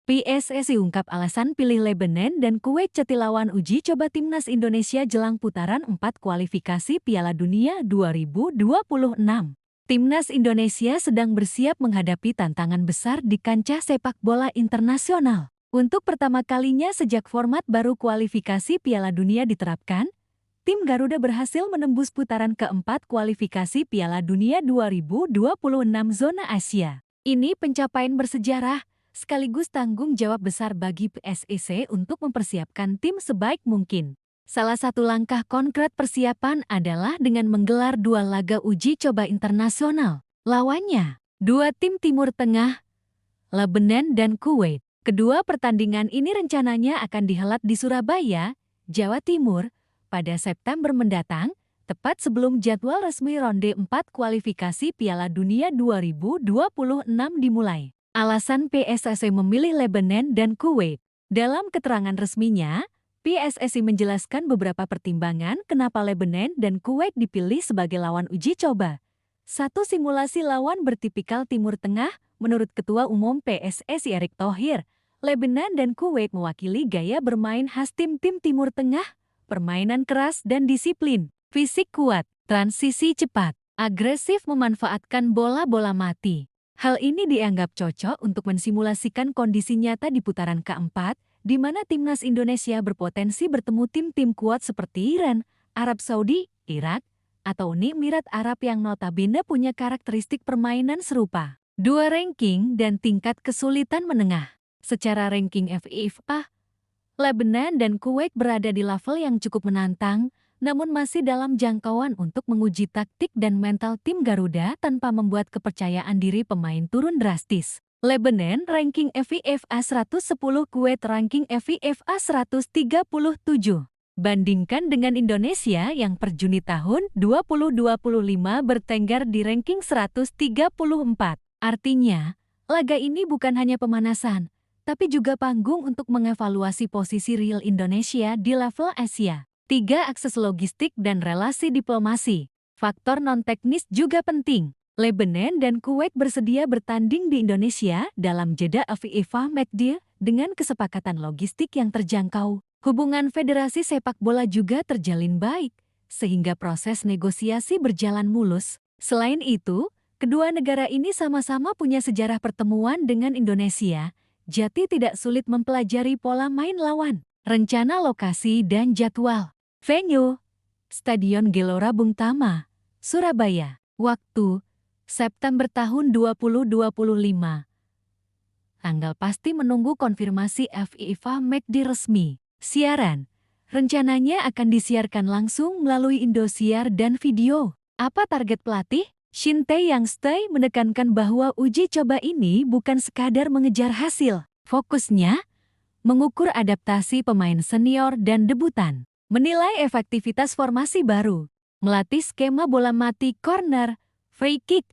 PSSI ungkap alasan pilih Lebanon dan Kuwait jadi lawan uji coba timnas Indonesia jelang putaran 4 kualifikasi Piala Dunia 2026. Timnas Indonesia sedang bersiap menghadapi tantangan besar di kancah sepak bola internasional. Untuk pertama kalinya sejak format baru kualifikasi Piala Dunia diterapkan, tim Garuda berhasil menembus putaran keempat kualifikasi Piala Dunia 2026 zona Asia. Ini pencapaian bersejarah, sekaligus tanggung jawab besar bagi PSSI untuk mempersiapkan tim sebaik mungkin. Salah satu langkah konkret persiapan adalah dengan menggelar 2 laga uji coba internasional. Lawannya, 2 tim Timur Tengah, Lebanon dan Kuwait. Kedua pertandingan ini rencananya akan dihelat di Surabaya, Jawa Timur, pada September mendatang, tepat sebelum jadwal resmi ronde 4 kualifikasi Piala Dunia 2026 dimulai. Alasan PSSI memilih Lebanon dan Kuwait. Dalam keterangan resminya, PSSI menjelaskan beberapa pertimbangan kenapa Lebanon dan Kuwait dipilih sebagai lawan uji coba. 1. Simulasi lawan bertipikal Timur Tengah. Menurut Ketua Umum PSSI Erick Thohir, Lebanon dan Kuwait mewakili gaya bermain khas tim-tim Timur Tengah, permainan keras dan disiplin, fisik kuat, transisi cepat, agresif memanfaatkan bola-bola mati. Hal ini dianggap cocok untuk mensimulasikan kondisi nyata di putaran keempat, di mana timnas Indonesia berpotensi bertemu tim-tim kuat seperti Iran, Arab Saudi, Irak, atau Uni Emirat Arab yang notabene punya karakteristik permainan serupa. 2. Ranking dan tingkat kesulitan menengah. Secara ranking FIFA, Lebanon dan Kuwait berada di level yang cukup menantang, namun masih dalam jangkauan untuk menguji taktik dan mental tim Garuda tanpa membuat kepercayaan diri pemain turun drastis. Lebanon ranking FIFA 110, Kuwait ranking FIFA 137. Bandingkan dengan Indonesia yang per Juni tahun 2025 bertengger di ranking 134. Artinya, laga ini bukan hanya pemanasan, tapi juga panggung untuk mengevaluasi posisi real Indonesia di level Asia. 3. Akses logistik dan relasi diplomasi. Faktor non-teknis juga penting. Lebanon dan Kuwait bersedia bertanding di Indonesia dalam jeda FIFA Matchday dengan kesepakatan logistik yang terjangkau. Hubungan federasi sepak bola juga terjalin baik, sehingga proses negosiasi berjalan mulus. Selain itu, kedua negara ini sama-sama punya sejarah pertemuan dengan Indonesia, jadi tidak sulit mempelajari pola main lawan. Rencana lokasi dan jadwal. Venue, Stadion Gelora Bung Tama, Surabaya. Waktu, September tahun 2025. Tanggal pasti menunggu konfirmasi FIFA Matchday resmi. Siaran, rencananya akan disiarkan langsung melalui Indosiar dan video. Apa target pelatih? Shin Tae-yong menekankan bahwa uji coba ini bukan sekadar mengejar hasil. Fokusnya, mengukur adaptasi pemain senior dan debutan. Menilai efektivitas formasi baru, melatih skema bola mati corner, free kick,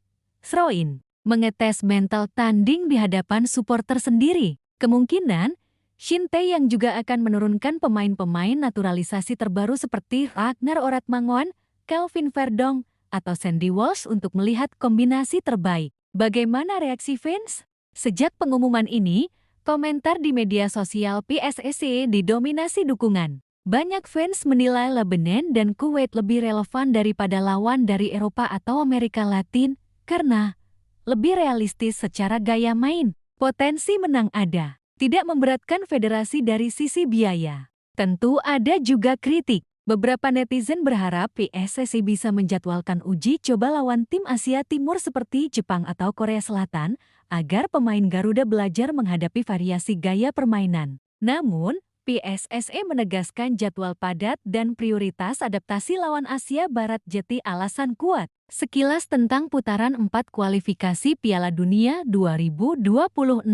throw-in, mengetes mental tanding di hadapan supporter sendiri. Kemungkinan, Shin Tae-yong juga akan menurunkan pemain-pemain naturalisasi terbaru seperti Ragnar Oratmangoen, Kelvin Verdong, atau Sandy Walsh untuk melihat kombinasi terbaik. Bagaimana reaksi fans? Sejak pengumuman ini, komentar di media sosial PSSI didominasi dukungan. Banyak fans menilai Lebanon dan Kuwait lebih relevan daripada lawan dari Eropa atau Amerika Latin karena lebih realistis secara gaya main. Potensi menang ada, tidak memberatkan federasi dari sisi biaya. Tentu ada juga kritik. Beberapa netizen berharap PSSI bisa menjadwalkan uji coba lawan tim Asia Timur seperti Jepang atau Korea Selatan agar pemain Garuda belajar menghadapi variasi gaya permainan. Namun, PSSI menegaskan jadwal padat dan prioritas adaptasi lawan Asia Barat jadi alasan kuat. Sekilas tentang putaran 4 kualifikasi Piala Dunia 2026.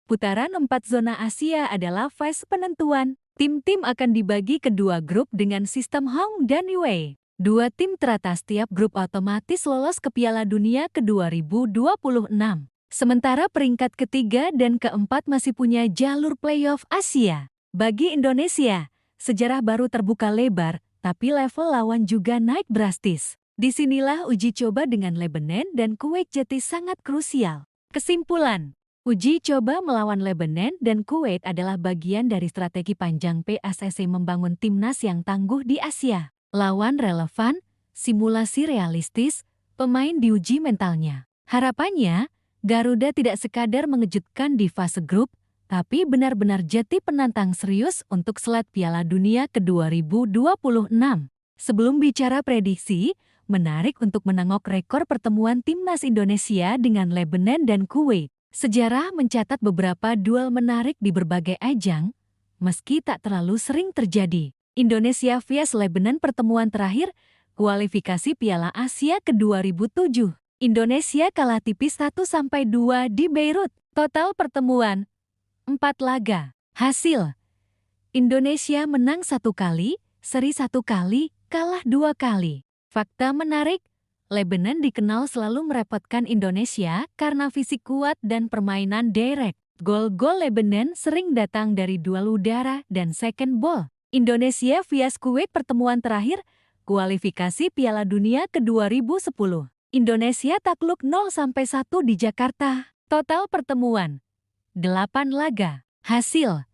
Putaran 4 zona Asia adalah fase penentuan. Tim-tim akan dibagi ke 2 grup dengan sistem home dan away. 2 tim teratas tiap grup otomatis lolos ke Piala Dunia ke 2026. Sementara peringkat ketiga dan keempat masih punya jalur playoff Asia. Bagi Indonesia, sejarah baru terbuka lebar, tapi level lawan juga naik drastis. Disinilah uji coba dengan Lebanon dan Kuwait jadi sangat krusial. Kesimpulan, Uji coba melawan Lebanon dan Kuwait adalah bagian dari strategi panjang PSSI membangun timnas yang tangguh di Asia. Lawan relevan, simulasi realistis, pemain diuji mentalnya. Harapannya, Garuda tidak sekadar mengejutkan di fase grup, tapi benar-benar jadi penantang serius untuk slot Piala Dunia ke-2026. Sebelum bicara prediksi, menarik untuk menengok rekor pertemuan timnas Indonesia dengan Lebanon dan Kuwait. Sejarah mencatat beberapa duel menarik di berbagai ajang, meski tak terlalu sering terjadi. Indonesia vs Lebanon pertemuan terakhir, kualifikasi Piala Asia ke-2007. Indonesia kalah tipis 1-2 di Beirut. Total pertemuan, 4 laga. Hasil, Indonesia menang 1 kali, seri 1 kali, kalah 2 kali. Fakta menarik, Lebanon dikenal selalu merepotkan Indonesia karena fisik kuat dan permainan direct. Gol-gol Lebanon sering datang dari duel udara dan second ball. Indonesia vs Kuwait pertemuan terakhir, kualifikasi Piala Dunia ke-2010. Indonesia takluk 0-1 di Jakarta. Total pertemuan, 8 laga. Hasil,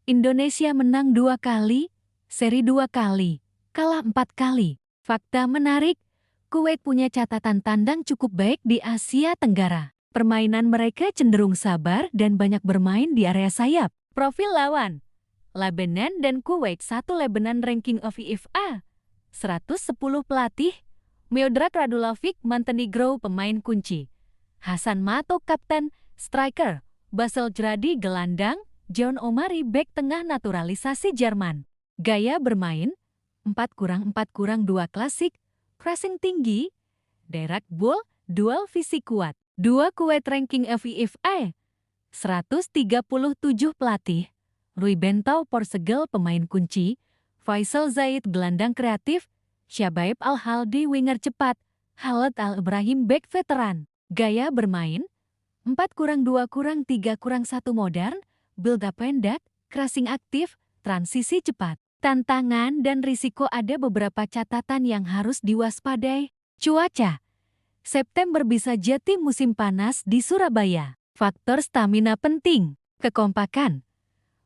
Indonesia menang 2 kali, seri 2 kali, kalah 4 kali. Fakta menarik, Kuwait punya catatan tandang cukup baik di Asia Tenggara. Permainan mereka cenderung sabar dan banyak bermain di area sayap. Profil lawan, Lebanon dan Kuwait. 1 Lebanon ranking of FIFA 110 pelatih, Miodrag Radulovic Montenegro pemain kunci, Hasan Mato kapten, striker, Basel Jradi gelandang, John Omari bek tengah naturalisasi Jerman. Gaya bermain 4-4-2 klasik, pressing tinggi, direct ball, duel fisik kuat. 2 Kuwait ranking FIFA 137 pelatih, Rui Bentau Portugal pemain kunci, Faisal Zaid gelandang kreatif, Syabaib Al-Haldi winger cepat, Khaled Al-Ibrahim bek veteran. Gaya bermain 4-2-3-1 modern, build up pendek, crossing aktif, transisi cepat. Tantangan dan risiko. Ada beberapa catatan yang harus diwaspadai. Cuaca, September bisa jadi musim panas di Surabaya. Faktor stamina penting. Kekompakan,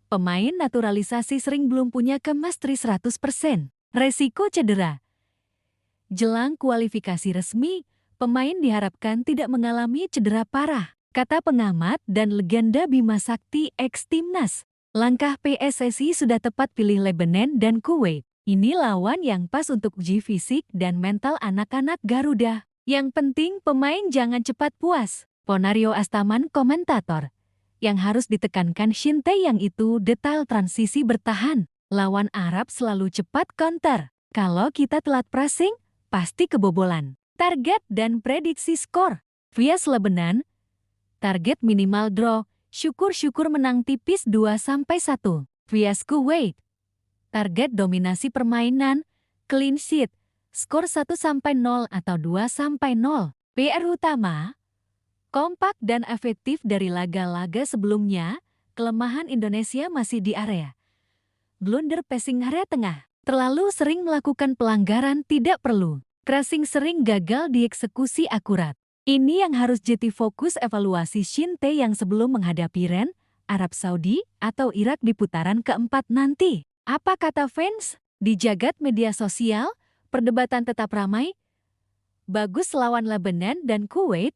pemain naturalisasi sering belum punya chemistry 100%. Resiko cedera. Jelang kualifikasi resmi, pemain diharapkan tidak mengalami cedera parah, kata pengamat dan legenda Bima Sakti ex-timnas. Langkah PSSI sudah tepat pilih Lebanon dan Kuwait. Ini lawan yang pas untuk uji fisik dan mental anak-anak Garuda. Yang penting pemain jangan cepat puas. Ponario Astaman komentator. Yang harus ditekankan Shin-Taeyong itu detail transisi bertahan. Lawan Arab selalu cepat counter. Kalau kita telat pressing, pasti kebobolan. Target dan prediksi skor. Vs Lebanon, target minimal draw. Syukur-syukur menang tipis 2-1. Vs Kuwait, target dominasi permainan, clean sheet, skor 1-0 atau 2-0. PR utama, kompak dan efektif dari laga-laga sebelumnya, kelemahan Indonesia masih di area blunder passing area tengah. Terlalu sering melakukan pelanggaran tidak perlu. Crossing sering gagal dieksekusi akurat. Ini yang harus jadi fokus evaluasi Shin-Taeyong sebelum menghadapi Iran, Arab Saudi, atau Irak di putaran keempat nanti. Apa kata fans? Di jagat media sosial, perdebatan tetap ramai. Bagus lawan Lebanon dan Kuwait,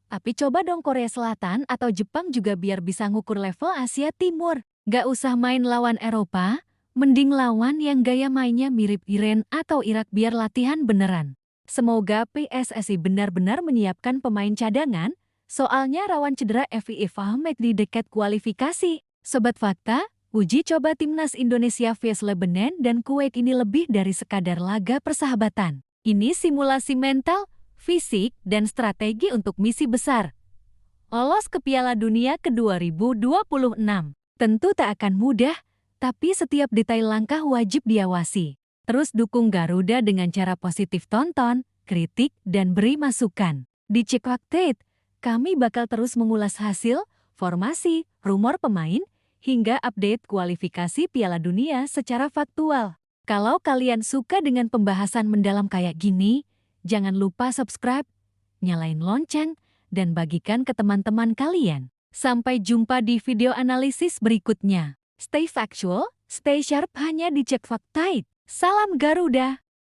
tapi coba dong Korea Selatan atau Jepang juga biar bisa ngukur level Asia Timur. Gak usah main lawan Eropa, mending lawan yang gaya mainnya mirip Iran atau Irak biar latihan beneran. Semoga PSSI benar-benar menyiapkan pemain cadangan, soalnya rawan cedera FIFA match di dekat kualifikasi. Sobat Fakta, uji coba timnas Indonesia vs Lebanon dan Kuwait ini lebih dari sekadar laga persahabatan. Ini simulasi mental, fisik, dan strategi untuk misi besar. Lolos ke Piala Dunia ke-2026. Tentu tak akan mudah, tapi setiap detail langkah wajib diawasi. Terus dukung Garuda dengan cara positif, tonton, kritik, dan beri masukan. Di Cek Update, kami bakal terus mengulas hasil, formasi, rumor pemain, hingga update kualifikasi Piala Dunia secara faktual. Kalau kalian suka dengan pembahasan mendalam kayak gini, jangan lupa subscribe, nyalain lonceng, dan bagikan ke teman-teman kalian. Sampai jumpa di video analisis berikutnya. Stay factual, stay sharp hanya di Cek Faktaid. Salam Garuda!